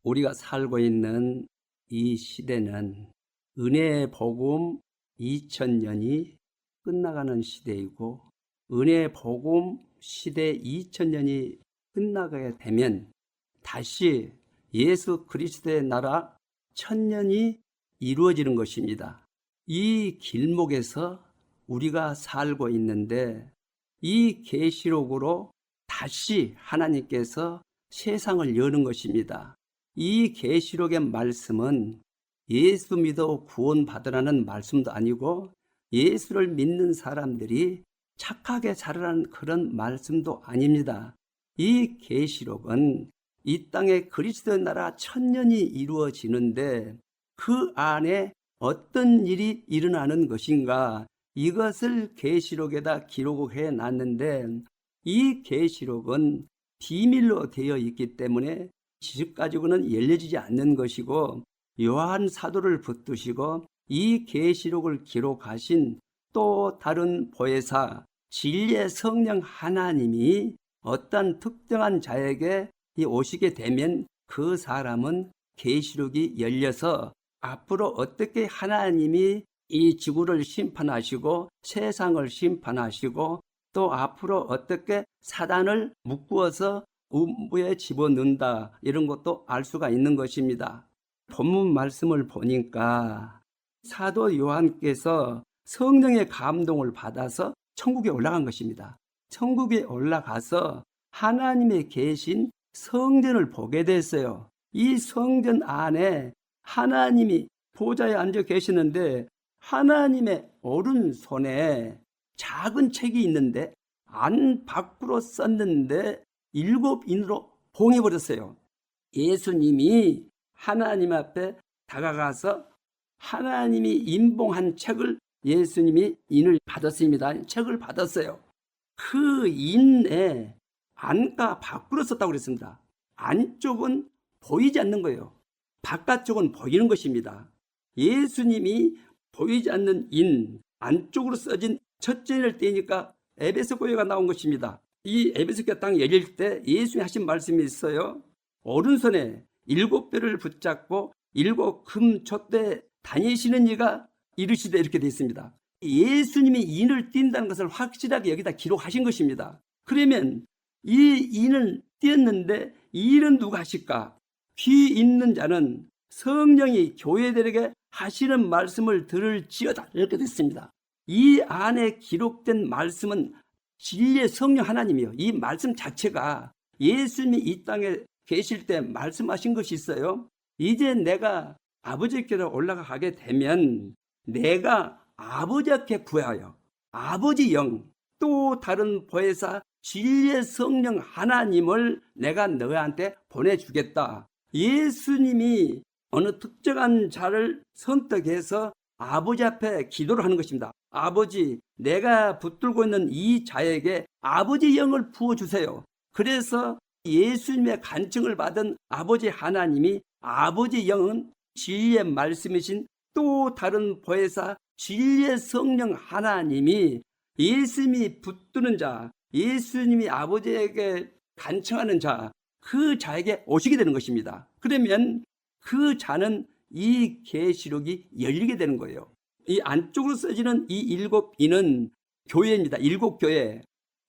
우리가 살고 있는 이 시대는 은혜의 복음 2000년이 끝나가는 시대이고, 은혜의 복음 시대 2000년이 끝나게 되면 다시 예수 그리스도의 나라 1000년이 이루어지는 것입니다. 이 길목에서 우리가 살고 있는데, 이 계시록으로 다시 하나님께서 세상을 여는 것입니다. 이 계시록의 말씀은 예수 믿어 구원받으라는 말씀도 아니고, 예수를 믿는 사람들이 착하게 살으라는 그런 말씀도 아닙니다. 이 계시록은 이 땅에 그리스도의 나라 1000년이 이루어지는데, 그 안에 어떤 일이 일어나는 것인가, 이것을 계시록에다 기록해 놨는데, 이 계시록은 비밀로 되어 있기 때문에 지식 가지고는 열려지지 않는 것이고, 요한 사도를 붙드시고 이 계시록을 기록하신 또 다른 보혜사 진리의 성령 하나님이 어떤 특정한 자에게 오시게 되면 그 사람은 계시록이 열려서 앞으로 어떻게 하나님이 이 지구를 심판하시고 세상을 심판하시고, 또 앞으로 어떻게 사단을 묶어서 음부에 집어넣는다, 이런 것도 알 수가 있는 것입니다. 본문 말씀을 보니까 사도 요한께서 성령의 감동을 받아서 천국에 올라간 것입니다. 천국에 올라가서 하나님의 계신 성전을 보게 됐어요. 이 성전 안에 하나님이 보좌에 앉아 계시는데, 하나님의 오른손에 작은 책이 있는데 안 밖으로 썼는데 7인으로 봉해버렸어요. 예수님이 하나님 앞에 다가가서 하나님이 인봉한 책을 예수님이 인을 받았습니다. 책을 받았어요. 그 인에 안과 밖으로 썼다고 그랬습니다. 안쪽은 보이지 않는 거예요. 바깥쪽은 보이는 것입니다. 예수님이 보이지 않는 인, 안쪽으로 써진 첫째 인을 떼니까 에베소 교회가 나온 것입니다. 이 에베소 교회 땅 열릴 때 예수님이 하신 말씀이 있어요. 오른손에 7뼈를 붙잡고 7금 촛대 다니시는 이가 이르시되, 이렇게 되어 있습니다. 예수님이 인을 띈다는 것을 확실하게 여기다 기록하신 것입니다. 그러면 이 인을 띄었는데 이 일은 누가 하실까? 귀 있는 자는 성령이 교회들에게 하시는 말씀을 들을지어다, 이렇게 됐습니다. 이 안에 기록된 말씀은 진리의 성령 하나님이요. 이 말씀 자체가 예수님이 이 땅에 계실 때 말씀하신 것이 있어요. 이제 내가 아버지께로 올라가게 되면 내가 아버지께 구하여 아버지 영, 또 다른 보혜사 진리의 성령 하나님을 내가 너희한테 보내주겠다. 예수님이 어느 특정한 자를 선택해서 아버지 앞에 기도를 하는 것입니다. 아버지, 내가 붙들고 있는 이 자에게 아버지 영을 부어주세요. 그래서 예수님의 간증을 받은 아버지 하나님이 아버지 영은 진리의 말씀이신 또 다른 보혜사 진리의 성령 하나님이 예수님이 붙드는 자, 예수님이 아버지에게 간청하는 자, 그 자에게 오시게 되는 것입니다. 그러면 그 자는 이 계시록이 열리게 되는 거예요. 이 안쪽으로 써지는 이 7인은 교회입니다. 7교회.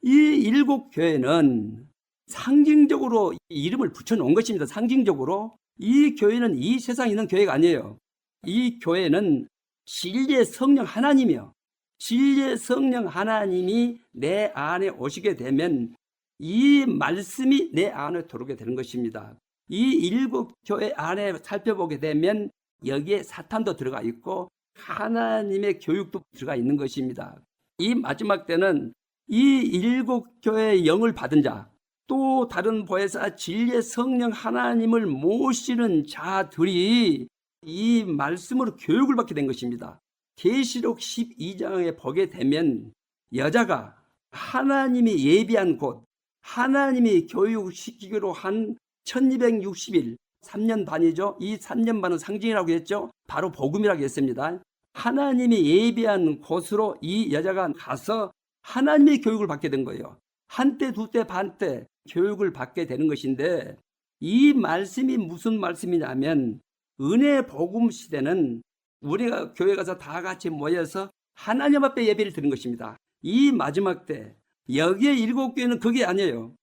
이 7교회는 상징적으로 이름을 붙여놓은 것입니다. 상징적으로. 이 교회는 이 세상에 있는 교회가 아니에요. 이 교회는 진리의 성령 하나님이요. 진리의 성령 하나님이 내 안에 오시게 되면 이 말씀이 내 안에 들어오게 되는 것입니다. 이 7교회 안에 살펴보게 되면 여기에 사탄도 들어가 있고 하나님의 교육도 들어가 있는 것입니다. 이 마지막 때는 이 7교회의 영을 받은 자, 또 다른 보혜사 진리의 성령 하나님을 모시는 자들이 이 말씀으로 교육을 받게 된 것입니다. 계시록 12장에 보게 되면 여자가 하나님이 예비한 곳, 하나님이 교육시키기로 한 1260일, 3년 반이죠. 이 3년 반은 상징이라고 했죠. 바로 복음이라고 했습니다. 하나님이 예비한 곳으로 이 여자가 가서 하나님의 교육을 받게 된 거예요. 한때, 두때, 반때 교육을 받게 되는 것인데, 이 말씀이 무슨 말씀이냐면 은혜 복음 시대는 우리가 교회 가서 다 같이 모여서 하나님 앞에 예배를 드리는 것입니다. 이 마지막 때 여기에 7교회는 그게 아니에요.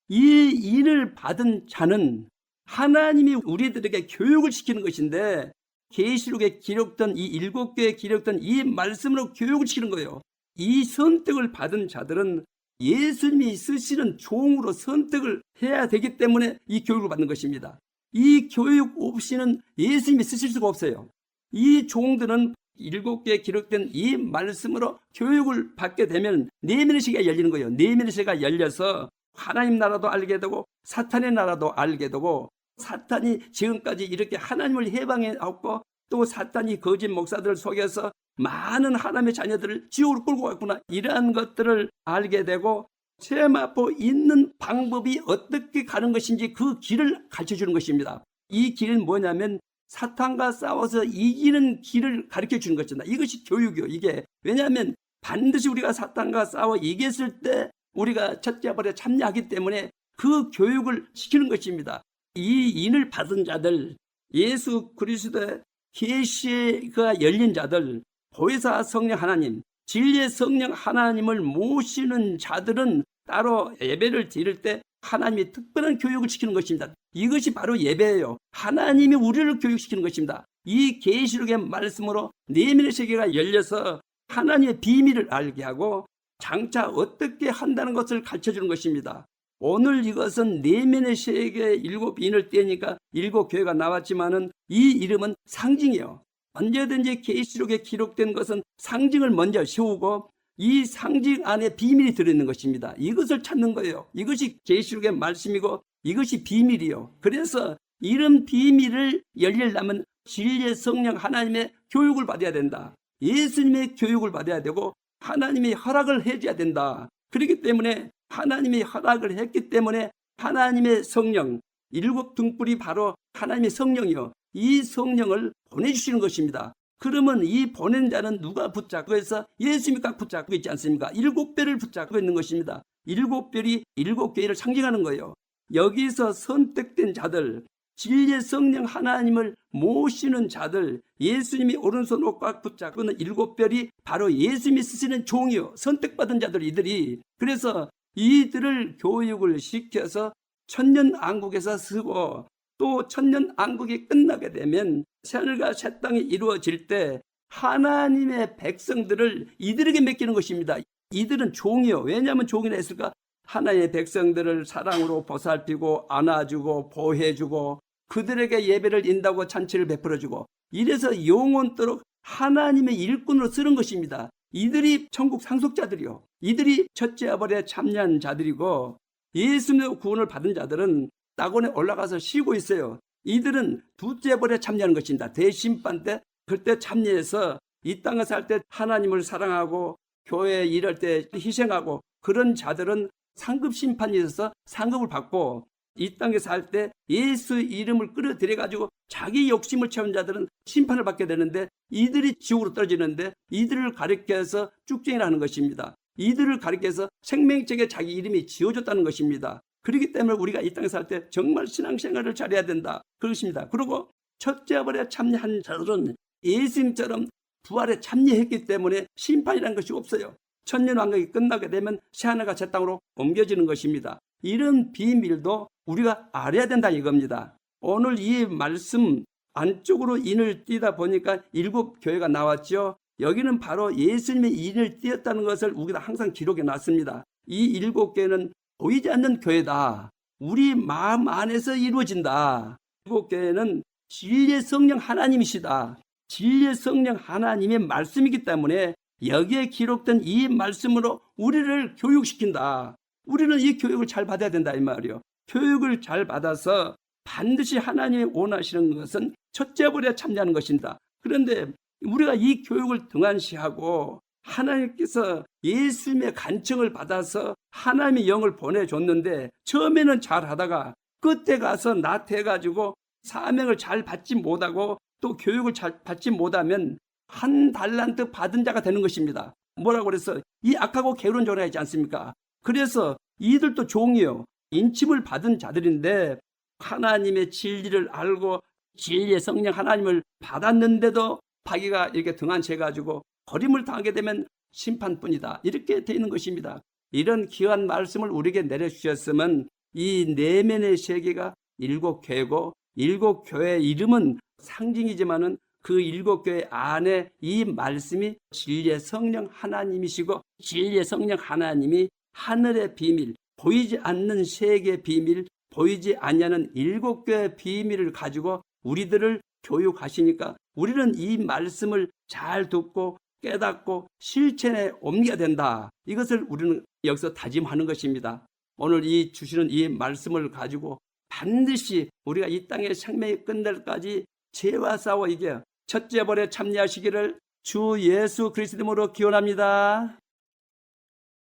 이 인을 받은 자는 하나님이 우리들에게 교육을 시키는 것인데 계시록에 기록된 이 7교회에 기록된 이 말씀으로 교육을 시키는 거예요. 이 선택을 받은 자들은 예수님이 쓰시는 종으로 선택을 해야 되기 때문에 이 교육을 받는 것입니다. 이 교육 없이는 예수님이 쓰실 수가 없어요. 이 종들은 7개에 기록된 이 말씀으로 교육을 받게 되면 내면의 세계가 열리는 거예요. 내면의 세계가 열려서 하나님 나라도 알게 되고 사탄의 나라도 알게 되고, 사탄이 지금까지 이렇게 하나님을 해방해 왔고 또 사탄이 거짓 목사들을 속여서 많은 하나님의 자녀들을 지옥으로 끌고 갔구나, 이러한 것들을 알게 되고 세마포 있는 방법이 어떻게 가는 것인지 그 길을 가르쳐주는 것입니다. 이 길은 뭐냐면 사탄과 싸워서 이기는 길을 가르쳐 주는 것입니다. 이것이 교육이요. 이게 왜냐하면 반드시 우리가 사탄과 싸워 이겼을 때 우리가 첫째 벌에 참여하기 때문에 그 교육을 시키는 것입니다. 이 인을 받은 자들, 예수 그리스도의 계시가 열린 자들, 보혜사 성령 하나님, 진리의 성령 하나님을 모시는 자들은 따로 예배를 드릴 때 하나님이 특별한 교육을 시키는 것입니다. 이것이 바로 예배예요. 하나님이 우리를 교육시키는 것입니다. 이 계시록의 말씀으로 내면의 세계가 열려서 하나님의 비밀을 알게 하고 장차 어떻게 한다는 것을 가르쳐주는 것입니다. 오늘 이것은 내면의 세계의 7인을 떼니까 7교회가 나왔지만은 이 이름은 상징이에요. 언제든지 계시록에 기록된 것은 상징을 먼저 세우고 이 상징 안에 비밀이 들어있는 것입니다. 이것을 찾는 거예요. 이것이 계시록의 말씀이고 이것이 비밀이요. 그래서 이런 비밀을 열리려면 진리의 성령 하나님의 교육을 받아야 된다. 예수님의 교육을 받아야 되고 하나님이 허락을 해줘야 된다. 그렇기 때문에 하나님이 허락을 했기 때문에 하나님의 성령, 7 등불이 바로 하나님의 성령이요, 이 성령을 보내주시는 것입니다. 그러면 이 보낸 자는 누가 붙잡고 해서 예수님이 딱 붙잡고 있지 않습니까? 7별을 붙잡고 있는 것입니다. 7별이 7교회를 상징하는 거예요. 여기서 선택된 자들, 진리의 성령 하나님을 모시는 자들, 예수님이 오른손으로 꽉 붙잡고 있는 7별이 바로 예수님이 쓰시는 종이요, 선택받은 자들, 이들이. 그래서 이들을 교육을 시켜서 천년왕국에서 쓰고 또 천년왕국이 끝나게 되면 새하늘과 새 땅이 이루어질 때 하나님의 백성들을 이들에게 맡기는 것입니다. 이들은 종이요. 왜냐하면 종이라 했을까? 하나님의 백성들을 사랑으로 보살피고 안아주고 보호해주고 그들에게 예배를 인다고 잔치를 베풀어주고 이래서 영원토록 하나님의 일꾼으로 쓰는 것입니다. 이들이 천국 상속자들이요, 이들이 첫째 아벌에 참여한 자들이고 예수님의 구원을 받은 자들은 낙원에 올라가서 쉬고 있어요. 이들은 둘째 벌에 참여하는 것입니다. 대심판 때 그때 참여해서 이 땅에 살 때 하나님을 사랑하고 교회에 일할 때 희생하고 그런 자들은 상급 심판이 있어서 상급을 받고, 이 땅에 살 때 예수 이름을 끌어들여 가지고 자기 욕심을 채운 자들은 심판을 받게 되는데 이들이 지옥으로 떨어지는데 이들을 가리켜서 쭉쟁이를 하는 것입니다. 이들을 가리켜서 생명책에 자기 이름이 지어졌다는 것입니다. 그렇기 때문에 우리가 이 땅에 살 때 정말 신앙생활을 잘해야 된다, 그것입니다. 그리고 첫째 아벌에 참여한 자들은 예수님처럼 부활에 참여했기 때문에 심판이라는 것이 없어요. 천년왕국이 끝나게 되면 새하늘과 새 땅으로 옮겨지는 것입니다. 이런 비밀도 우리가 알아야 된다 이겁니다. 오늘 이 말씀 안쪽으로 인을 띄다 보니까 7교회가 나왔죠. 여기는 바로 예수님의 인을 띄었다는 것을 우리가 항상 기록해 놨습니다. 이 7교회는 보이지 않는 교회다. 우리 마음 안에서 이루어진다. 7교회는 진리의 성령 하나님이시다. 진리의 성령 하나님의 말씀이기 때문에 여기에 기록된 이 말씀으로 우리를 교육시킨다. 우리는 이 교육을 잘 받아야 된다 이 말이요. 교육을 잘 받아서 반드시 하나님이 원하시는 것은 첫째 벌에 참여하는 것입니다. 그런데 우리가 이 교육을 등한시하고 하나님께서 예수님의 간청을 받아서 하나님의 영을 보내줬는데 처음에는 잘하다가 끝에 가서 나태해가지고 사명을 잘 받지 못하고 또 교육을 잘 받지 못하면 한 달란트 받은 자가 되는 것입니다. 뭐라고 그래서 이 악하고 게으른 종이지 않습니까? 그래서 이들도 종이요, 인침을 받은 자들인데 하나님의 진리를 알고 진리의 성령 하나님을 받았는데도 자기가 이렇게 등한채 가지고 버림을 당하게 되면 심판뿐이다. 이렇게 되어 있는 것입니다. 이런 귀한 말씀을 우리에게 내려주셨으면 이 내면의 세계가 일곱 교회고, 일곱 교회의 이름은 상징이지만은 그 일곱 교회 안에 이 말씀이 진리의 성령 하나님이시고, 진리의 성령 하나님이 하늘의 비밀, 보이지 않는 세계의 비밀, 보이지 않는 일곱 교회의 비밀을 가지고 우리들을 교육하시니까 우리는 이 말씀을 잘 듣고 깨닫고 실천에 옮겨야 된다. 이것을 우리는 여기서 다짐하는 것입니다. 오늘 이 주시는 이 말씀을 가지고 반드시 우리가 이 땅의 생명이 끝날까지 죄와 싸워 이겨 첫째 벌에 참여하시기를 주 예수 그리스도 이름으로 기원합니다.